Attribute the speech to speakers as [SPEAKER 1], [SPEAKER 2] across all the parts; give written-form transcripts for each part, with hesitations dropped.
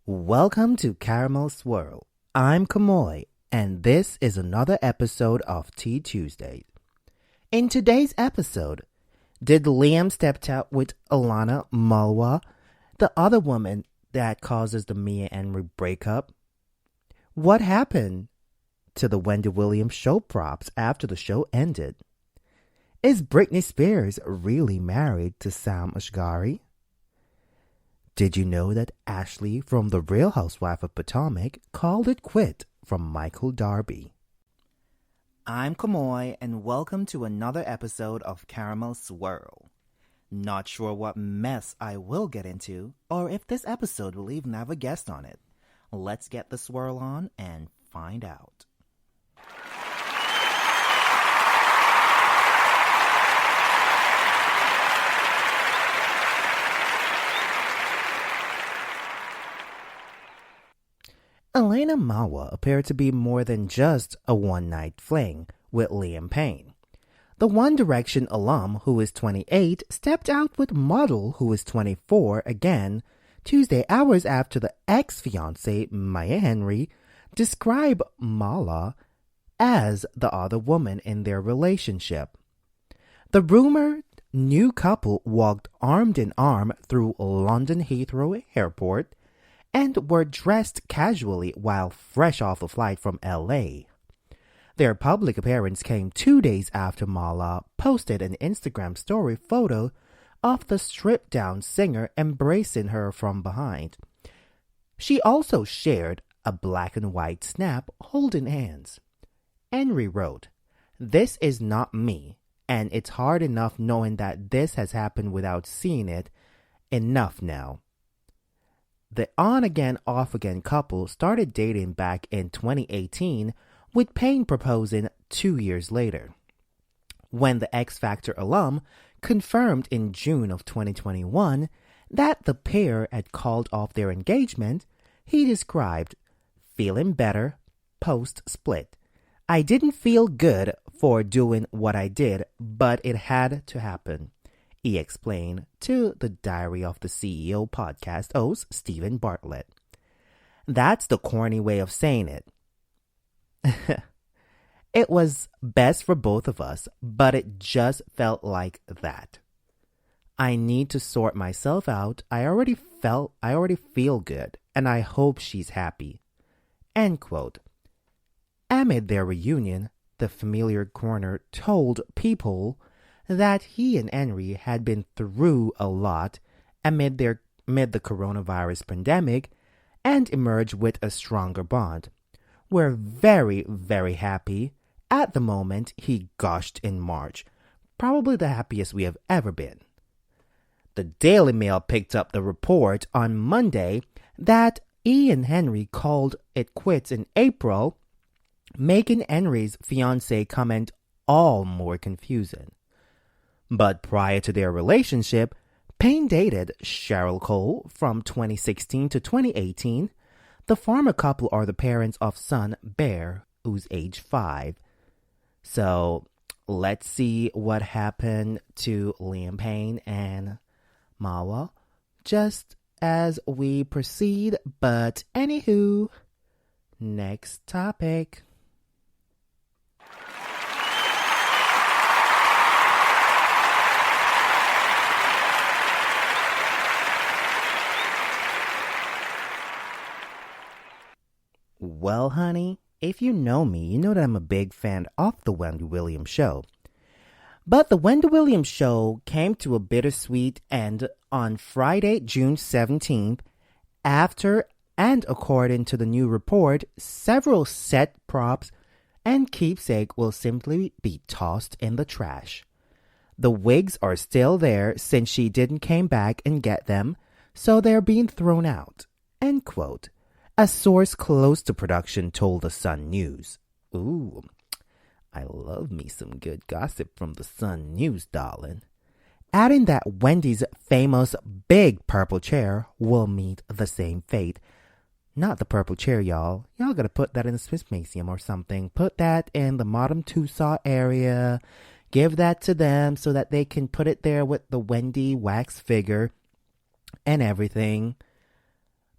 [SPEAKER 1] Welcome to Caramel Swirl. I'm Kamoy, and this is another episode of Tea Tuesday. In today's episode, did Liam step out with Alana Malwa, the other woman that causes the Mia and Henry breakup? What happened to the Wendy Williams show props after the show ended? Is Britney Spears really married to Sam Asghari? Did you know that Ashley from The Real Housewife of Potomac called it quit from Michael Darby? I'm Kamoy, and welcome to another episode of Caramel Swirl. Not sure what mess I will get into, or if this episode will even have a guest on it. Let's get the swirl on and find out. Elena Mawa appeared to be more than just a one-night fling with Liam Payne. The One Direction alum, who is 28, stepped out with model, who is 24, again Tuesday, hours after the ex-fiancée Maya Henry described Mala as the other woman in their relationship. The rumored new couple walked arm in arm through London Heathrow Airport and were dressed casually while fresh off a flight from LA. Their public appearance came 2 days after Mala posted an Instagram story photo of the stripped-down singer embracing her from behind. She also shared a black and white snap holding hands. Henry wrote, "This is not me, and it's hard enough knowing that this has happened without seeing it. Enough now." The on-again, off-again couple started dating back in 2018, with Payne proposing 2 years later. When the X Factor alum confirmed in June of 2021 that the pair had called off their engagement, he described, "Feeling better post-split. I didn't feel good for doing what I did, but it had to happen," he explained to the Diary of the CEO podcast host Stephen Bartlett. That's the corny way of saying it. It was best for both of us, but it just felt like that. I need to sort myself out. I already feel good, and I hope she's happy. End quote. Amid their reunion, the familiar corner told People that he and Henry had been through a lot amid the coronavirus pandemic and emerged with a stronger bond. "We're very, very happy. At the moment," he gushed in March. "Probably the happiest we have ever been." The Daily Mail picked up the report on Monday that he and Henry called it quits in April, making Henry's fiancée comment all more confusing. But prior to their relationship, Payne dated Cheryl Cole from 2016 to 2018. The former couple are the parents of son Bear, who's age 5. So let's see what happened to Liam Payne and Mawa just as we proceed. But anywho, next topic. Well, honey, if you know me, you know that I'm a big fan of the Wendy Williams show. But the Wendy Williams show came to a bittersweet end on Friday, June 17th, after and according to the new report, several set props and keepsake will simply be tossed in the trash. The wigs are still there since she didn't came back and get them, so they're being thrown out. End quote. A source close to production told the Sun News. Ooh, I love me some good gossip from the Sun News, darling. Adding that Wendy's famous big purple chair will meet the same fate. Not the purple chair, y'all. Y'all gotta put that in the Swiss Museum or something. Put that in the Modern Tussauds area. Give that to them so that they can put it there with the Wendy wax figure and everything.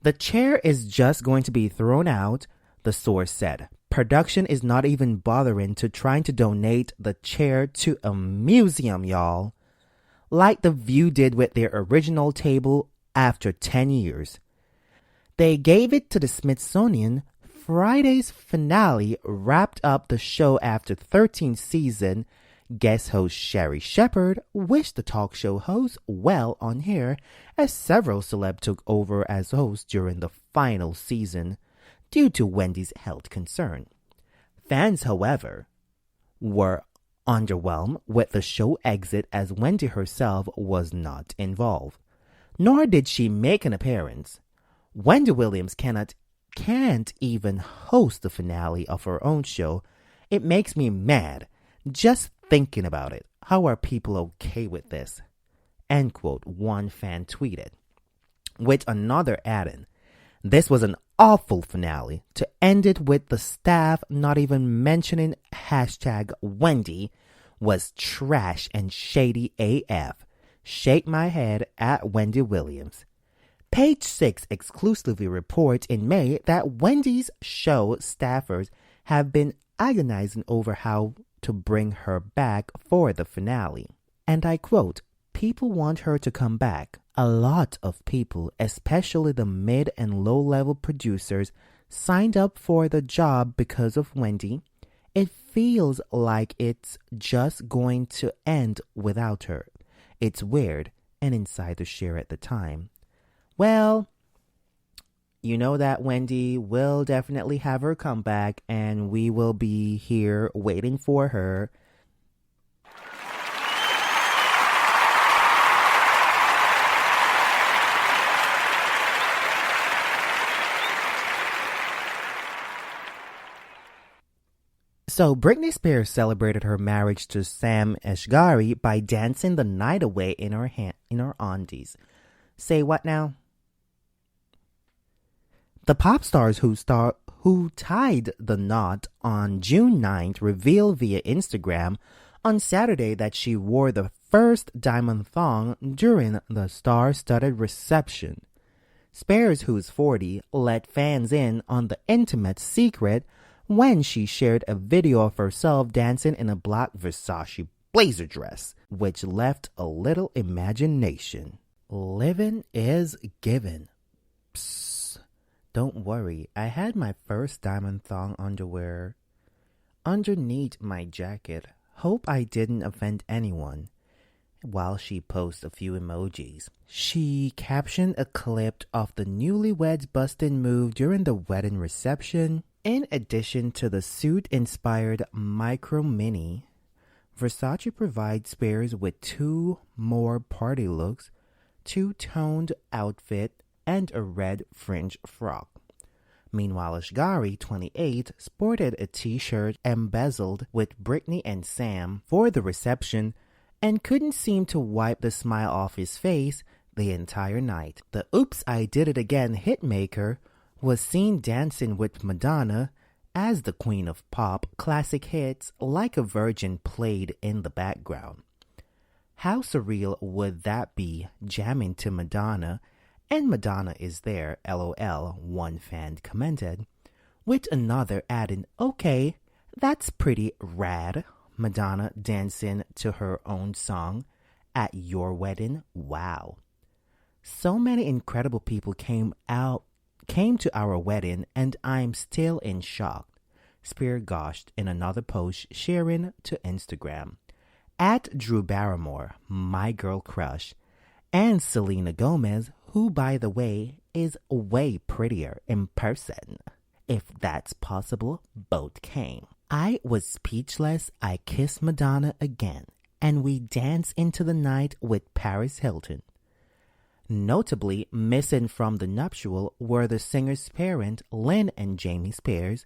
[SPEAKER 1] The chair is just going to be thrown out, the source said. Production is not even bothering to trying to donate the chair to a museum, y'all. Like The View did with their original table after 10 years. They gave it to the Smithsonian. Friday's finale wrapped up the show after 13th season. Guest host Sherry Shepherd wished the talk show host well on air as several celebs took over as hosts during the final season due to Wendy's health concern. Fans, however, were underwhelmed with the show exit as Wendy herself was not involved, nor did she make an appearance. Wendy Williams can't even host the finale of her own show. It makes me mad just thinking about it. How are people okay with this? End quote, one fan tweeted. With another adding, this was an awful finale. To end it with the staff not even mentioning hashtag Wendy was trash and shady AF. Shake my head at Wendy Williams. Page 6 exclusively reports in May that Wendy's show staffers have been agonizing over how to bring her back for the finale. And I quote, "People want her to come back. A lot of people, especially the mid and low-level producers, signed up for the job because of Wendy. It feels like it's just going to end without her. It's weird," an insider shared at the time. Well, you know that Wendy will definitely have her comeback, and we will be here waiting for her. So Britney Spears celebrated her marriage to Sam Asghari by dancing the night away in her undies. Say what now? The pop stars who tied the knot on June 9th revealed via Instagram on Saturday that she wore the first diamond thong during the star-studded reception. Spears, who's 40, let fans in on the intimate secret when she shared a video of herself dancing in a black Versace blazer dress, which left a little imagination. Living is given. Psst. Don't worry, I had my first diamond thong underwear underneath my jacket. Hope I didn't offend anyone. While she posted a few emojis, she captioned a clip of the newlyweds busting move during the wedding reception. In addition to the suit-inspired micro mini, Versace provides Spears with two more party looks, two-toned outfit, and a red fringe frock. Meanwhile, Asghari, 28, sported a t-shirt embezzled with Britney and Sam for the reception and couldn't seem to wipe the smile off his face the entire night. The Oops, I Did It Again hitmaker was seen dancing with Madonna as the queen of pop. Classic hits Like a Virgin played in the background. How surreal would that be, jamming to Madonna? And Madonna is there, LOL, one fan commented, with another adding, "Okay, that's pretty rad." Madonna dancing to her own song at your wedding. Wow. So many incredible people came to our wedding, and I'm still in shock, Spears gushed in another post sharing to Instagram. At Drew Barrymore, my girl crush, and Selena Gomez, who, by the way, is way prettier in person. If that's possible, both came. I was speechless. I kissed Madonna again, and we danced into the night with Paris Hilton. Notably missing from the nuptial were the singer's parents, Lynn and Jamie Spears,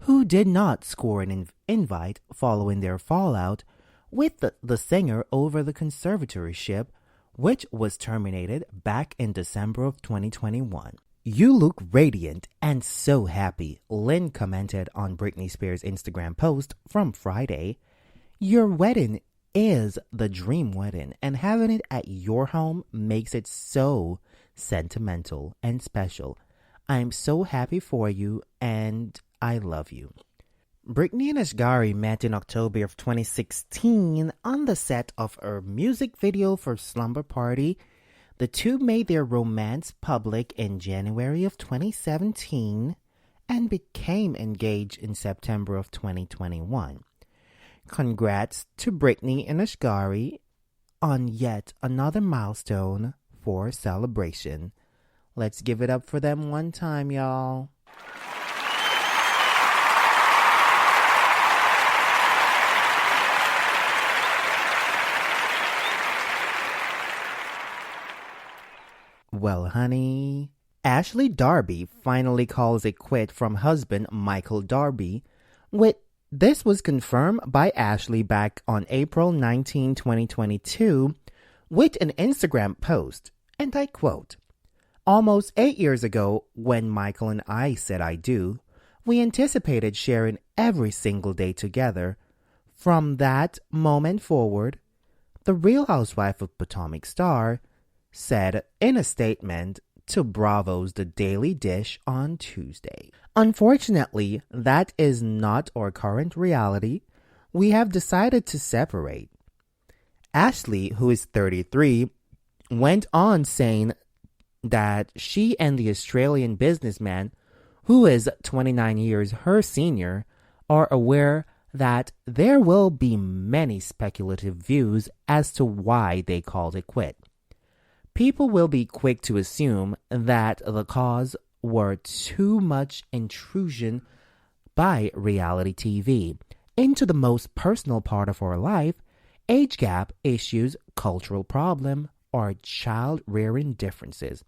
[SPEAKER 1] who did not score an invite following their fallout with the singer over the conservatorship, which was terminated back in December of 2021. "You look radiant and so happy," Lynn commented on Britney Spears' Instagram post from Friday. "Your wedding is the dream wedding, and having it at your home makes it so sentimental and special. I'm so happy for you and I love you. Britney and Asghari met in October of 2016 on the set of her music video for Slumber Party. The two made their romance public in January of 2017 and became engaged in September of 2021. Congrats to Britney and Asghari on yet another milestone for celebration. Let's give it up for them one time, y'all. Well, honey, Ashley Darby finally calls it quit from husband Michael Darby. This was confirmed by Ashley back on April 19, 2022, with an Instagram post, and I quote, "Almost 8 years ago, when Michael and I said I do, we anticipated sharing every single day together. From that moment forward, the Real Housewife of Potomac star said in a statement to Bravo's The Daily Dish on Tuesday. Unfortunately, that is not our current reality. We have decided to separate." Ashley, who is 33, went on saying that she and the Australian businessman, who is 29 years her senior, are aware that there will be many speculative views as to why they called it quit. People will be quick to assume that the cause were too much intrusion by reality TV into the most personal part of our life, age gap issues, cultural problem, or child-rearing differences.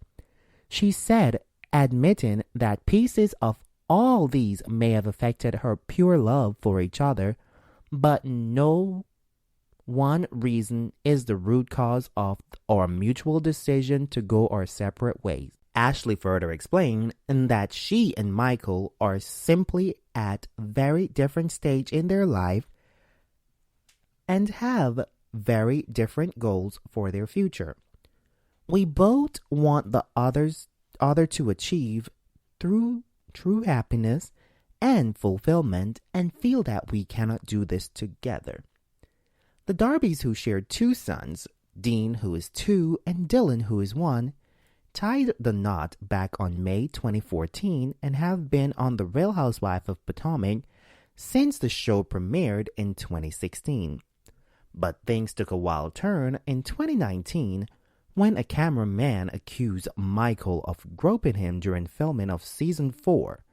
[SPEAKER 1] She said, admitting that pieces of all these may have affected her pure love for each other, but no one reason is the root cause of our mutual decision to go our separate ways. Ashley further explained that she and Michael are simply at very different stage in their life and have very different goals for their future. We both want the other to achieve through true happiness and fulfillment and feel that we cannot do this together. The Darbys, who shared two sons, Dean, who is 2, and Dylan, who is 1, tied the knot back on May 2014 and have been on The Real Housewife of Potomac since the show premiered in 2016. But things took a wild turn in 2019 when a cameraman accused Michael of groping him during filming of season 4.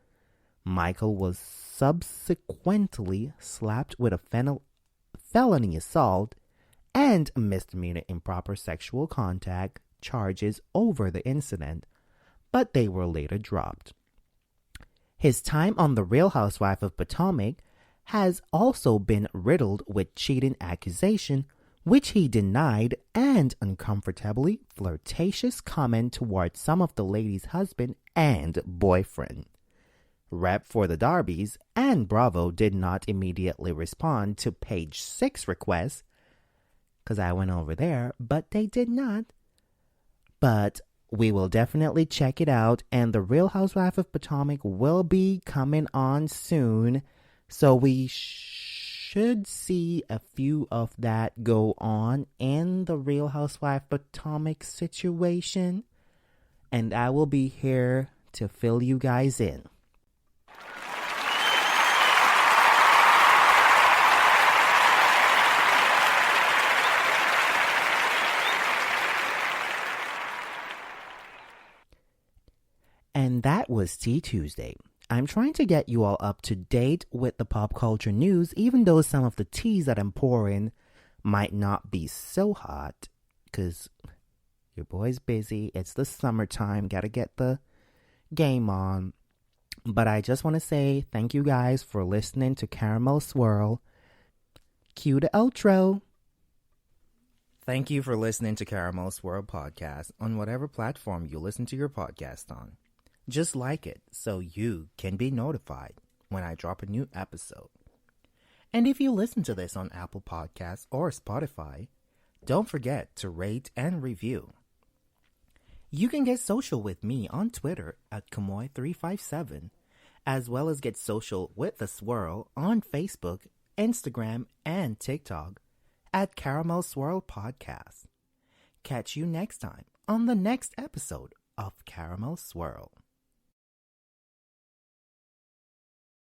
[SPEAKER 1] Michael was subsequently slapped with a felony assault and misdemeanor improper sexual contact charges over the incident, but they were later dropped. His time on The Real Housewife of Potomac has also been riddled with cheating accusation, which he denied, and uncomfortably flirtatious comment towards some of the ladies' husband and boyfriend. Rep for the Darbys and Bravo did not immediately respond to page 6 requests, because I went over there, but they did not. But we will definitely check it out, and The Real Housewife of Potomac will be coming on soon, so we should see a few of that go on in The Real Housewife Potomac situation, and I will be here to fill you guys in. And that was Tea Tuesday. I'm trying to get you all up to date with the pop culture news, even though some of the teas that I'm pouring might not be so hot, because your boy's busy. It's the summertime. Gotta get the game on. But I just want to say thank you guys for listening to Caramel Swirl. Cue the outro. Thank you for listening to Caramel Swirl Podcast on whatever platform you listen to your podcast on. Just like it so you can be notified when I drop a new episode. And if you listen to this on Apple Podcasts or Spotify, don't forget to rate and review. You can get social with me on Twitter at Kamoy357, as well as get social with the Swirl on Facebook, Instagram, and TikTok at Caramel Swirl Podcast. Catch you next time on the next episode of Caramel Swirl.